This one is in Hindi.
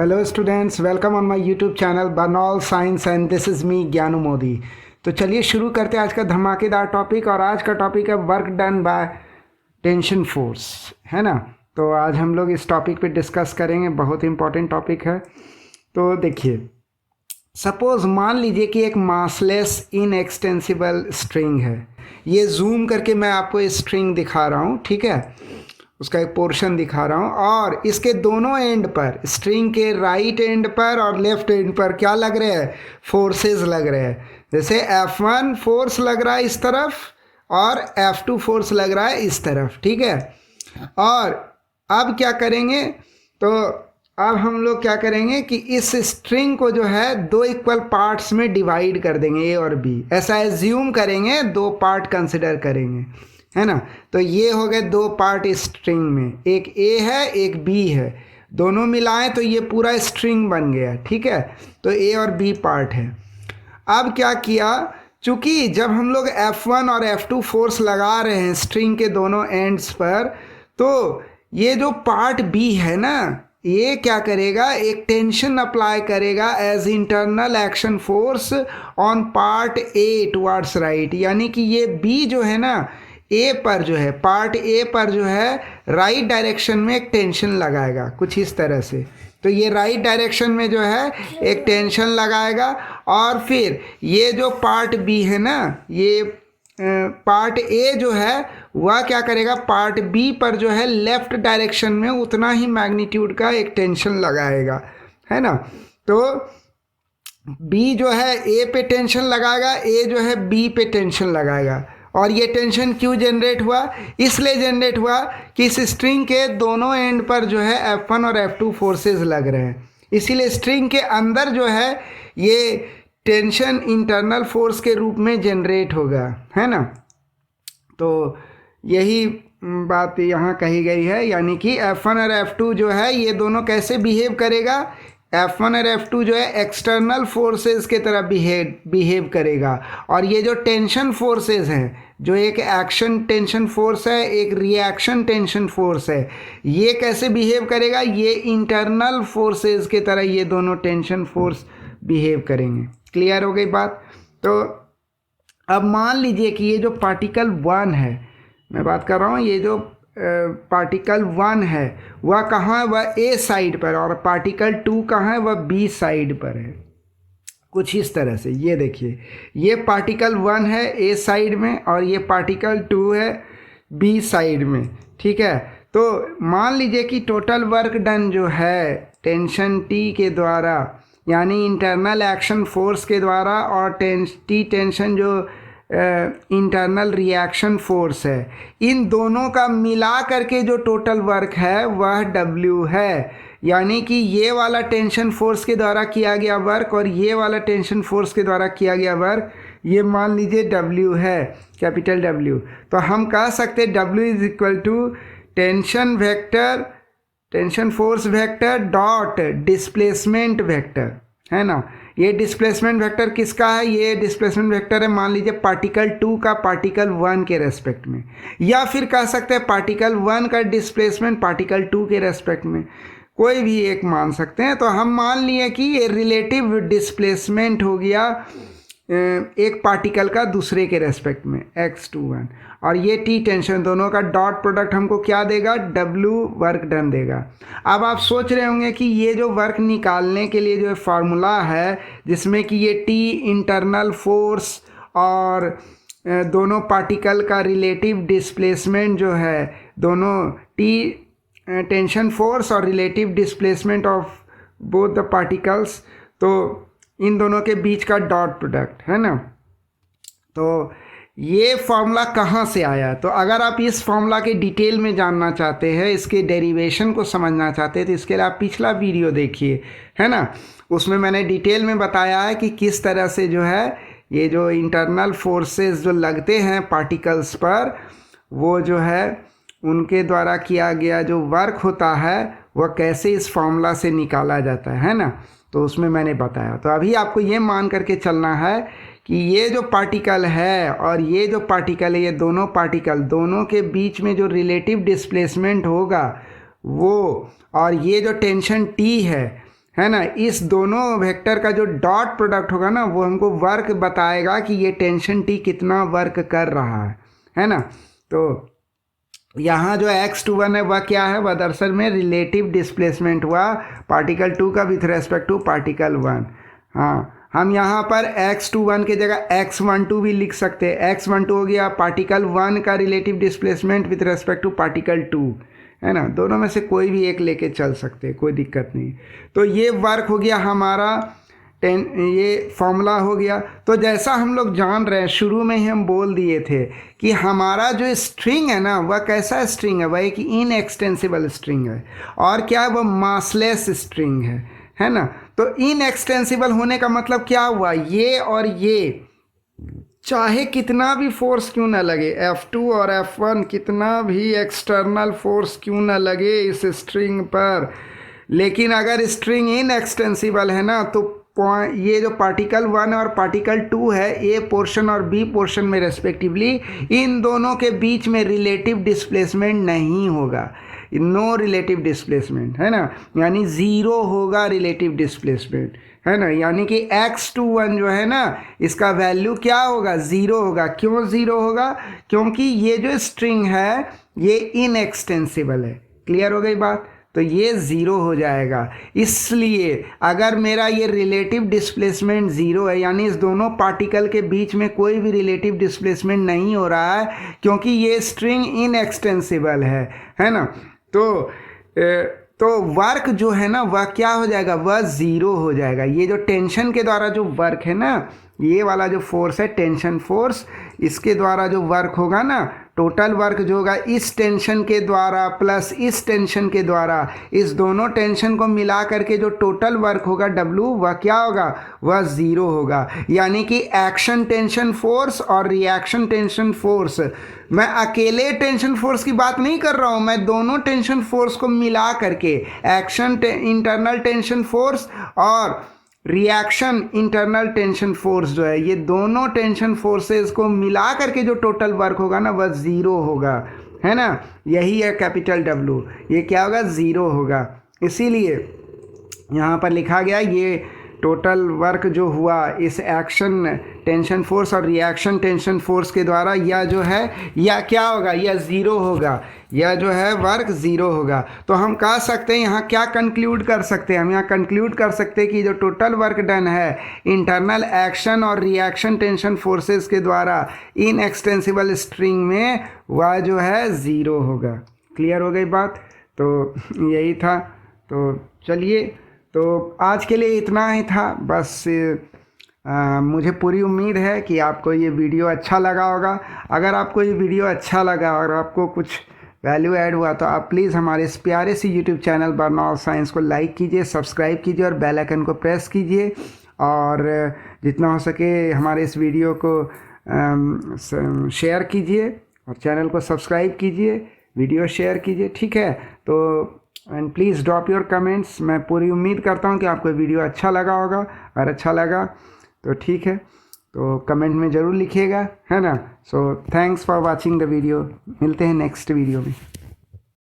Hello students, welcome on my YouTube channel Burnol science and this is me Gyanu Modi. तो चलिए शुरू करते हैं आज का धमाकेदार टॉपिक। और आज का टॉपिक है work done by tension force, है ना। तो आज हम लोग इस टॉपिक पे डिस्कस करेंगे, बहुत इंपॉर्टेंट टॉपिक है। तो देखिए, सपोज मान लीजिए कि एक मासलेस इनएक्सटेंसिबल स्ट्रिंग है। ये जूम करके मैं आपको स्ट्रिंग दिखा रहा हूँ, ठीक है, उसका एक पोर्शन दिखा रहा हूँ। और इसके दोनों एंड पर, स्ट्रिंग के राइट एंड पर और लेफ्ट एंड पर क्या लग रहे हैं? फोर्सेस लग रहे हैं। जैसे F1 फोर्स लग रहा है इस तरफ और F2 फोर्स लग रहा है इस तरफ, ठीक है। और अब क्या करेंगे, तो अब हम लोग क्या करेंगे कि इस स्ट्रिंग को जो है दो इक्वल पार्ट्स में डिवाइड कर देंगे, ए और बी। ऐसा एज्यूम करेंगे, दो पार्ट कंसिडर करेंगे, है ना। तो ये हो गए दो पार्ट इस स्ट्रिंग में, एक ए है एक बी है। दोनों मिलाएं तो ये पूरा स्ट्रिंग बन गया, ठीक है। तो ए और बी पार्ट है। अब क्या किया, चूंकि जब हम लोग F1 और F2 फोर्स लगा रहे हैं स्ट्रिंग के दोनों एंड्स पर, तो ये जो पार्ट बी है ना, ये क्या करेगा, एक टेंशन अप्लाई करेगा as internal action force on part A towards right. यानी कि ये बी जो है ना, ए पर जो है, पार्ट ए पर जो है राइट डायरेक्शन में एक टेंशन लगाएगा, कुछ इस तरह से। तो ये राइट डायरेक्शन में जो है एक टेंशन लगाएगा। और फिर ये जो पार्ट बी है ना, ये पार्ट ए जो है वह क्या करेगा, पार्ट बी पर जो है लेफ्ट डायरेक्शन में उतना ही मैग्नीट्यूड का एक टेंशन लगाएगा, है ना। तो बी जो है ए पे टेंशन लगाएगा, ए जो है बी पे टेंशन लगाएगा। और ये टेंशन क्यों जनरेट हुआ? इसलिए जनरेट हुआ कि इस स्ट्रिंग के दोनों एंड पर जो है F1 और F2 फोर्सेस लग रहे हैं। इसीलिए स्ट्रिंग के अंदर जो है ये टेंशन इंटरनल फोर्स के रूप में जनरेट होगा, है ना। तो यही बात यहाँ कही गई है। यानी कि F1 और F2 जो है ये दोनों कैसे बिहेव करेगा, F1 और F2 जो है एक्सटर्नल फोर्सेस के तरह बिहेव करेगा। और ये जो टेंशन फोर्सेस हैं, जो एक एक्शन टेंशन फोर्स है, एक रिएक्शन टेंशन फोर्स है, ये कैसे बिहेव करेगा, ये इंटरनल फोर्सेस के तरह ये दोनों टेंशन फोर्स बिहेव करेंगे। क्लियर हो गई बात। तो अब मान लीजिए कि ये जो पार्टिकल 1 है, मैं बात कर रहा हूँ, ये जो पार्टिकल 1 है वह कहाँ है, वह ए साइड पर, और पार्टिकल 2 कहाँ है, वह बी साइड पर है, कुछ इस तरह से। ये देखिए, ये पार्टिकल 1 है ए साइड में और ये पार्टिकल 2 है बी साइड में, ठीक है। तो मान लीजिए कि टोटल वर्क डन जो है टेंशन टी के द्वारा, यानी इंटरनल एक्शन फोर्स के द्वारा, और टी टेंशन जो इंटरनल रिएक्शन फोर्स है, इन दोनों का मिला करके जो टोटल वर्क है वह W है। यानी कि ये वाला टेंशन फोर्स के द्वारा किया गया वर्क और ये वाला टेंशन फोर्स के द्वारा किया गया वर्क, ये मान लीजिए W है, कैपिटल W। तो हम कह सकते हैं W is equal to tension vector, tension force vector dot displacement vector, है ना। ये डिस्प्लेसमेंट वेक्टर किसका है? ये डिस्प्लेसमेंट वेक्टर है मान लीजिए पार्टिकल 2 का पार्टिकल 1 के रेस्पेक्ट में, या फिर कह सकते हैं पार्टिकल 1 का डिस्प्लेसमेंट पार्टिकल 2 के रेस्पेक्ट में, कोई भी एक मान सकते हैं। तो हम मान लिए कि ये रिलेटिव डिस्प्लेसमेंट हो गया एक पार्टिकल का दूसरे के रेस्पेक्ट में, x21, और ये टी टेंशन, दोनों का डॉट प्रोडक्ट हमको क्या देगा, W वर्क डन देगा। अब आप सोच रहे होंगे कि ये जो वर्क निकालने के लिए जो फार्मूला है, जिसमें कि ये टी इंटरनल फोर्स और दोनों पार्टिकल का रिलेटिव डिस्प्लेसमेंट जो है, दोनों टी टेंशन फोर्स और relative displacement of both the particles, तो इन दोनों के बीच का डॉट प्रोडक्ट, है ना। तो ये फॉर्मूला कहाँ से आया? तो अगर आप इस फॉर्मूला के डिटेल में जानना चाहते हैं, इसके डेरिवेशन को समझना चाहते हैं, तो इसके लिए आप पिछला वीडियो देखिए, है ना। उसमें मैंने डिटेल में बताया है कि किस तरह से जो है ये जो इंटरनल फोर्सेस जो लगते हैं पार्टिकल्स पर, वो जो है उनके द्वारा किया गया जो वर्क होता है वह कैसे इस फॉर्मूला से निकाला जाता है ना। तो उसमें मैंने बताया। तो अभी आपको ये मान करके चलना है कि ये जो पार्टिकल है और ये जो पार्टिकल है, ये दोनों पार्टिकल, दोनों के बीच में जो रिलेटिव डिस्प्लेसमेंट होगा वो, और ये जो टेंशन टी है, है ना, इस दोनों वेक्टर का जो डॉट प्रोडक्ट होगा ना वो हमको वर्क बताएगा कि ये टेंशन टी कितना वर्क कर रहा है ना। तो यहाँ जो x21 है वह क्या है, वह दरअसल में रिलेटिव डिस्प्लेसमेंट हुआ पार्टिकल 2 का विथ रेस्पेक्ट टू पार्टिकल 1। हाँ, हम यहाँ पर x21 की जगह x12 भी लिख सकते हैं। x12 हो गया पार्टिकल 1 का relative displacement with respect to particle 2, है ना। दोनों में से कोई भी एक लेके चल सकते हैं, कोई दिक्कत नहीं। तो ये वर्क हो गया हमारा ये फॉर्मूला हो गया। तो जैसा हम लोग जान रहे हैं, शुरू में ही हम बोल दिए थे कि हमारा जो स्ट्रिंग है ना वह कैसा स्ट्रिंग है, वह एक इनएक्सटेंसिबल स्ट्रिंग है। और क्या है, वह मासलेस स्ट्रिंग है ना। तो इनएक्सटेंसिबल होने का मतलब क्या हुआ, ये और ये चाहे कितना भी फोर्स क्यों ना लगे, F2 और F1 कितना भी एक्सटर्नल फोर्स क्यों ना लगे इस स्ट्रिंग पर, लेकिन अगर स्ट्रिंग इनएक्सटेंसिबल है ना तो ये जो पार्टिकल 1 और पार्टिकल 2 है, ए पोर्शन और बी पोर्शन में रेस्पेक्टिवली, इन दोनों के बीच में रिलेटिव डिस्प्लेसमेंट नहीं होगा, नो रिलेटिव डिस्प्लेसमेंट, है ना। यानी ज़ीरो होगा रिलेटिव डिस्प्लेसमेंट, है ना। यानी कि x21 जो है ना इसका वैल्यू क्या होगा, ज़ीरो होगा। क्यों ज़ीरो होगा, क्योंकि ये जो स्ट्रिंग है ये इनएक्सटेंसिबल है। क्लियर हो गई बात, तो ये ज़ीरो हो जाएगा। इसलिए अगर मेरा ये रिलेटिव डिस्प्लेसमेंट ज़ीरो है, यानी इस दोनों पार्टिकल के बीच में कोई भी रिलेटिव डिस्प्लेसमेंट नहीं हो रहा है क्योंकि ये स्ट्रिंग इनएक्सटेंसिबल है ना। तो वर्क जो है ना वह क्या हो जाएगा, वह ज़ीरो हो जाएगा। ये जो टेंशन के द्वारा जो वर्क है ना, ये वाला जो फोर्स है टेंशन फोर्स, इसके द्वारा जो वर्क होगा ना, टोटल वर्क जो होगा इस टेंशन के द्वारा प्लस इस टेंशन के द्वारा, इस दोनों टेंशन को मिला करके जो टोटल वर्क होगा W, वह क्या होगा, वह ज़ीरो होगा। यानी कि एक्शन टेंशन फोर्स और रिएक्शन टेंशन फोर्स, मैं अकेले टेंशन फोर्स की बात नहीं कर रहा हूँ, मैं दोनों टेंशन फोर्स को मिला करके, एक्शन इंटरनल टेंशन फोर्स और रिएक्शन इंटरनल टेंशन फोर्स जो है, ये दोनों टेंशन फोर्सेस को मिला करके जो टोटल वर्क होगा ना वह ज़ीरो होगा, है ना। यही है कैपिटल W, ये क्या होगा, ज़ीरो होगा। इसीलिए यहाँ पर लिखा गया ये टोटल वर्क जो हुआ इस एक्शन टेंशन फोर्स और रिएक्शन टेंशन फोर्स के द्वारा, यह जो है यह क्या होगा, यह ज़ीरो होगा, यह जो है वर्क ज़ीरो होगा। तो हम कह सकते हैं यहाँ क्या कंक्लूड कर सकते हैं, हम यहाँ कंक्लूड कर सकते हैं कि जो टोटल वर्क डन है इंटरनल एक्शन और रिएक्शन टेंशन फोर्सेस के द्वारा इन एक्सटेंसिबल स्ट्रिंग में, वह जो है ज़ीरो होगा। क्लियर हो गई बात, तो यही था। तो चलिए, तो आज के लिए इतना ही था बस। मुझे पूरी उम्मीद है कि आपको ये वीडियो अच्छा लगा होगा। अगर आपको ये वीडियो अच्छा लगा और आपको कुछ वैल्यू ऐड हुआ तो आप प्लीज़ हमारे इस प्यारे सी यूट्यूब चैनल बर्नौल साइंस को लाइक कीजिए, सब्सक्राइब कीजिए और बेल आइकन को प्रेस कीजिए। और जितना हो सके हमारे इस वीडियो को शेयर कीजिए और चैनल को सब्सक्राइब कीजिए, वीडियो शेयर कीजिए, ठीक है। तो and please drop your comments. मैं पूरी उम्मीद करता हूँ कि आपको वीडियो अच्छा लगा होगा। अगर अच्छा लगा तो ठीक है, तो कमेंट में ज़रूर लिखिएगा, है ना। So thanks for watching the video. मिलते हैं नेक्स्ट वीडियो में।